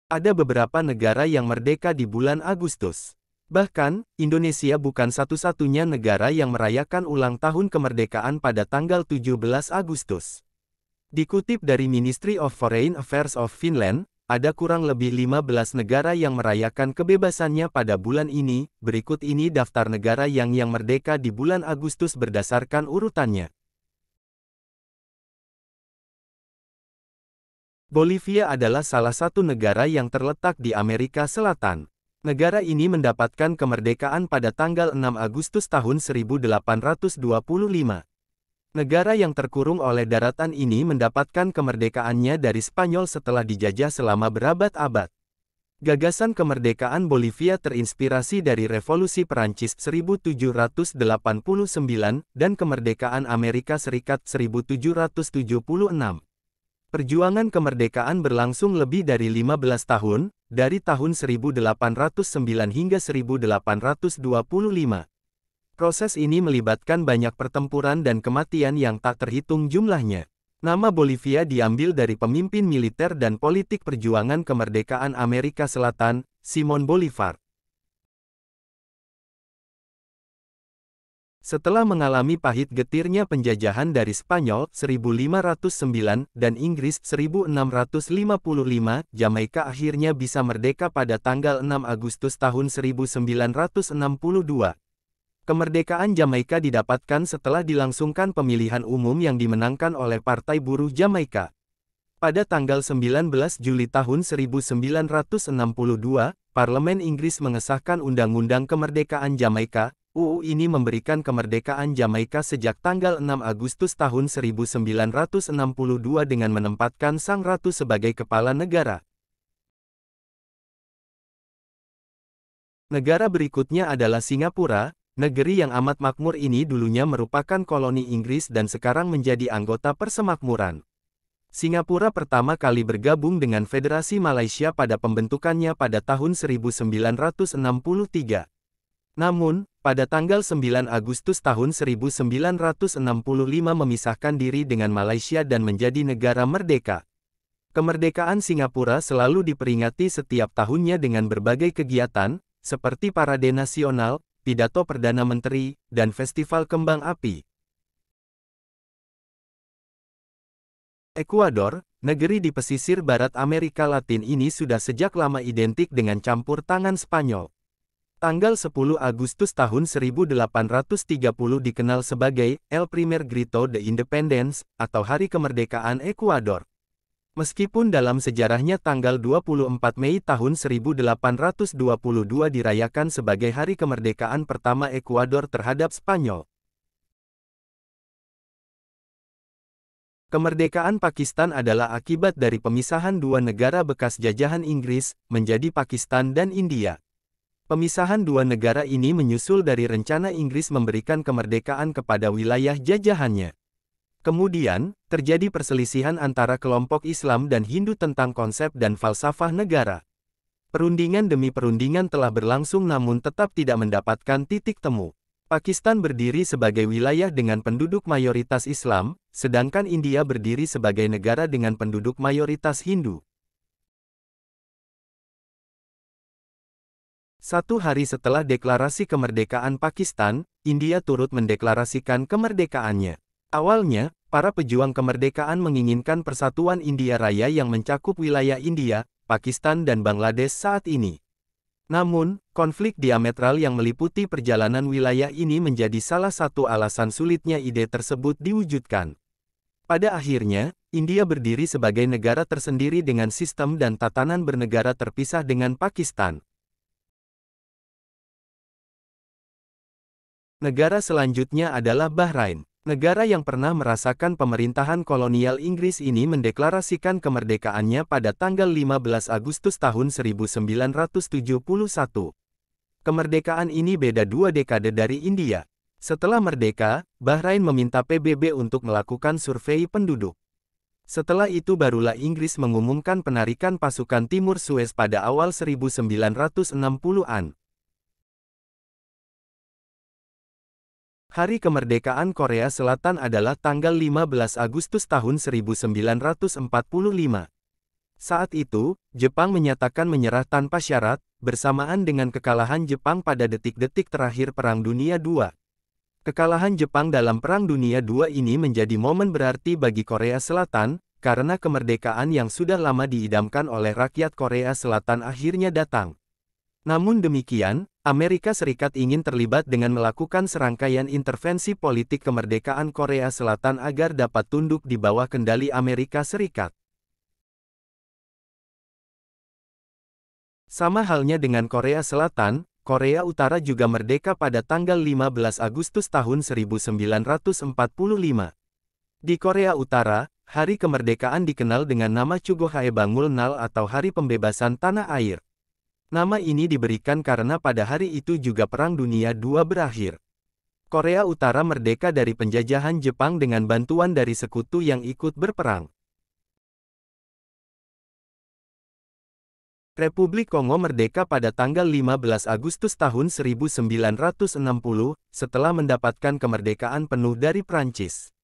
Ada beberapa negara yang merdeka di bulan Agustus. Bahkan, Indonesia bukan satu-satunya negara yang merayakan ulang tahun kemerdekaan pada tanggal 17 Agustus. Dikutip dari Ministry of Foreign Affairs of Finland, ada kurang lebih 15 negara yang merayakan kebebasannya pada bulan ini. Berikut ini daftar negara yang merdeka di bulan Agustus berdasarkan urutannya. Bolivia adalah salah satu negara yang terletak di Amerika Selatan. Negara ini mendapatkan kemerdekaan pada tanggal 6 Agustus tahun 1825. Negara yang terkurung oleh daratan ini mendapatkan kemerdekaannya dari Spanyol setelah dijajah selama berabad-abad. Gagasan kemerdekaan Bolivia terinspirasi dari Revolusi Perancis 1789 dan kemerdekaan Amerika Serikat 1776. Perjuangan kemerdekaan berlangsung lebih dari 15 tahun, dari tahun 1809 hingga 1825. Proses ini melibatkan banyak pertempuran dan kematian yang tak terhitung jumlahnya. Nama Bolivia diambil dari pemimpin militer dan politik perjuangan kemerdekaan Amerika Selatan, Simón Bolívar. Setelah mengalami pahit getirnya penjajahan dari Spanyol 1509 dan Inggris 1655, Jamaika akhirnya bisa merdeka pada tanggal 6 Agustus tahun 1962. Kemerdekaan Jamaika didapatkan setelah dilangsungkan pemilihan umum yang dimenangkan oleh Partai Buruh Jamaika. Pada tanggal 19 Juli tahun 1962, Parlemen Inggris mengesahkan Undang-Undang Kemerdekaan Jamaika. UU ini memberikan kemerdekaan Jamaika sejak tanggal 6 Agustus tahun 1962 dengan menempatkan sang ratu sebagai kepala negara. Negara berikutnya adalah Singapura. Negeri yang amat makmur ini dulunya merupakan koloni Inggris dan sekarang menjadi anggota persemakmuran. Singapura pertama kali bergabung dengan Federasi Malaysia pada pembentukannya pada tahun 1963. Namun, pada tanggal 9 Agustus tahun 1965 memisahkan diri dengan Malaysia dan menjadi negara merdeka. Kemerdekaan Singapura selalu diperingati setiap tahunnya dengan berbagai kegiatan, seperti Parade Nasional, pidato Perdana Menteri, dan Festival Kembang Api. Ekuador, negeri di pesisir barat Amerika Latin ini sudah sejak lama identik dengan campur tangan Spanyol. Tanggal 10 Agustus tahun 1830 dikenal sebagai El Primer Grito de Independence, atau Hari Kemerdekaan Ekuador. Meskipun dalam sejarahnya tanggal 24 Mei tahun 1822 dirayakan sebagai hari kemerdekaan pertama Ekuador terhadap Spanyol. Kemerdekaan Pakistan adalah akibat dari pemisahan dua negara bekas jajahan Inggris, menjadi Pakistan dan India. Pemisahan dua negara ini menyusul dari rencana Inggris memberikan kemerdekaan kepada wilayah jajahannya. Kemudian, terjadi perselisihan antara kelompok Islam dan Hindu tentang konsep dan falsafah negara. Perundingan demi perundingan telah berlangsung namun tetap tidak mendapatkan titik temu. Pakistan berdiri sebagai wilayah dengan penduduk mayoritas Islam, sedangkan India berdiri sebagai negara dengan penduduk mayoritas Hindu. Satu hari setelah deklarasi kemerdekaan Pakistan, India turut mendeklarasikan kemerdekaannya. Awalnya, para pejuang kemerdekaan menginginkan persatuan India Raya yang mencakup wilayah India, Pakistan dan Bangladesh saat ini. Namun, konflik diametral yang meliputi perjalanan wilayah ini menjadi salah satu alasan sulitnya ide tersebut diwujudkan. Pada akhirnya, India berdiri sebagai negara tersendiri dengan sistem dan tatanan bernegara terpisah dengan Pakistan. Negara selanjutnya adalah Bahrain. Negara yang pernah merasakan pemerintahan kolonial Inggris ini mendeklarasikan kemerdekaannya pada tanggal 15 Agustus tahun 1971. Kemerdekaan ini beda 2 dekade dari India. Setelah merdeka, Bahrain meminta PBB untuk melakukan survei penduduk. Setelah itu barulah Inggris mengumumkan penarikan pasukan Timur Suez pada awal 1960-an. Hari Kemerdekaan Korea Selatan adalah tanggal 15 Agustus tahun 1945. Saat itu, Jepang menyatakan menyerah tanpa syarat, bersamaan dengan kekalahan Jepang pada detik-detik terakhir Perang Dunia II. Kekalahan Jepang dalam Perang Dunia II ini menjadi momen berarti bagi Korea Selatan, karena kemerdekaan yang sudah lama diidamkan oleh rakyat Korea Selatan akhirnya datang. Namun demikian, Amerika Serikat ingin terlibat dengan melakukan serangkaian intervensi politik kemerdekaan Korea Selatan agar dapat tunduk di bawah kendali Amerika Serikat. Sama halnya dengan Korea Selatan, Korea Utara juga merdeka pada tanggal 15 Agustus tahun 1945. Di Korea Utara, hari kemerdekaan dikenal dengan nama Chugohae Bangul Nal atau Hari Pembebasan Tanah Air. Nama ini diberikan karena pada hari itu juga Perang Dunia II berakhir. Korea Utara merdeka dari penjajahan Jepang dengan bantuan dari sekutu yang ikut berperang. Republik Kongo merdeka pada tanggal 15 Agustus tahun 1960, setelah mendapatkan kemerdekaan penuh dari Prancis.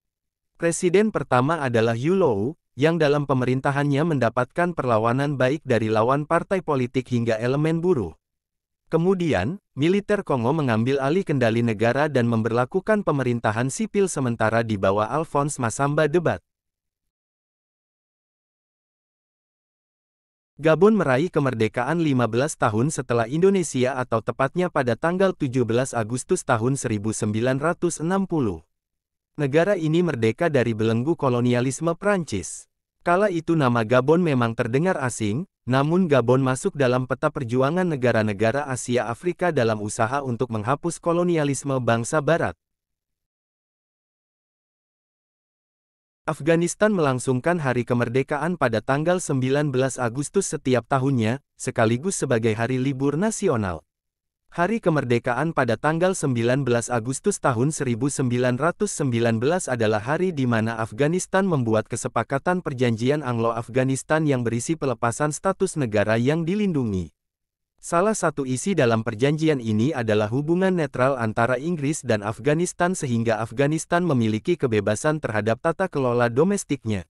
Presiden pertama adalah Hulot, yang dalam pemerintahannya mendapatkan perlawanan baik dari lawan partai politik hingga elemen buruh. Kemudian, militer Kongo mengambil alih kendali negara dan memberlakukan pemerintahan sipil sementara di bawah Alphonse Massamba Debat. Gabon meraih kemerdekaan 15 tahun setelah Indonesia atau tepatnya pada tanggal 17 Agustus tahun 1960. Negara ini merdeka dari belenggu kolonialisme Prancis. Kala itu nama Gabon memang terdengar asing, namun Gabon masuk dalam peta perjuangan negara-negara Asia Afrika dalam usaha untuk menghapus kolonialisme bangsa Barat. Afghanistan melangsungkan hari kemerdekaan pada tanggal 19 Agustus setiap tahunnya, sekaligus sebagai hari libur nasional. Hari kemerdekaan pada tanggal 19 Agustus tahun 1919 adalah hari di mana Afghanistan membuat kesepakatan perjanjian Anglo-Afghanistan yang berisi pelepasan status negara yang dilindungi. Salah satu isi dalam perjanjian ini adalah hubungan netral antara Inggris dan Afghanistan sehingga Afghanistan memiliki kebebasan terhadap tata kelola domestiknya.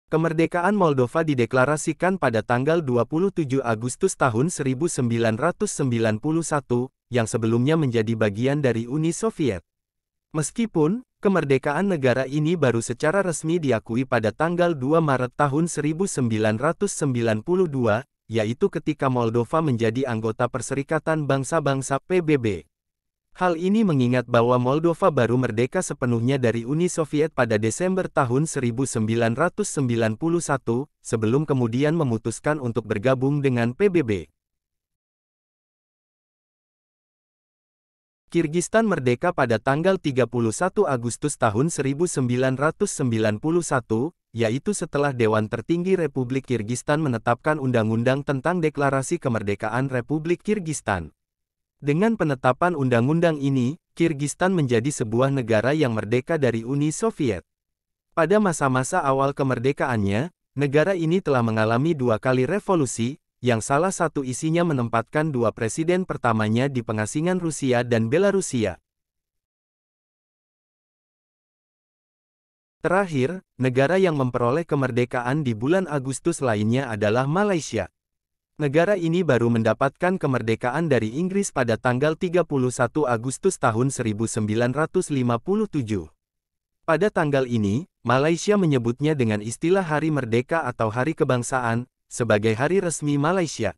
Kemerdekaan Moldova dideklarasikan pada tanggal 27 Agustus tahun 1991, yang sebelumnya menjadi bagian dari Uni Soviet. Meskipun, kemerdekaan negara ini baru secara resmi diakui pada tanggal 2 Maret tahun 1992, yaitu ketika Moldova menjadi anggota Perserikatan Bangsa-Bangsa PBB. Hal ini mengingat bahwa Moldova baru merdeka sepenuhnya dari Uni Soviet pada Desember tahun 1991, sebelum kemudian memutuskan untuk bergabung dengan PBB. Kirgistan merdeka pada tanggal 31 Agustus tahun 1991, yaitu setelah Dewan Tertinggi Republik Kirgistan menetapkan undang-undang tentang Deklarasi Kemerdekaan Republik Kirgistan. Dengan penetapan undang-undang ini, Kirgistan menjadi sebuah negara yang merdeka dari Uni Soviet. Pada masa-masa awal kemerdekaannya, negara ini telah mengalami 2 kali revolusi, yang salah satu isinya menempatkan 2 presiden pertamanya di pengasingan Rusia dan Belarusia. Terakhir, negara yang memperoleh kemerdekaan di bulan Agustus lainnya adalah Malaysia. Negara ini baru mendapatkan kemerdekaan dari Inggris pada tanggal 31 Agustus tahun 1957. Pada tanggal ini, Malaysia menyebutnya dengan istilah Hari Merdeka atau Hari Kebangsaan, sebagai hari resmi Malaysia.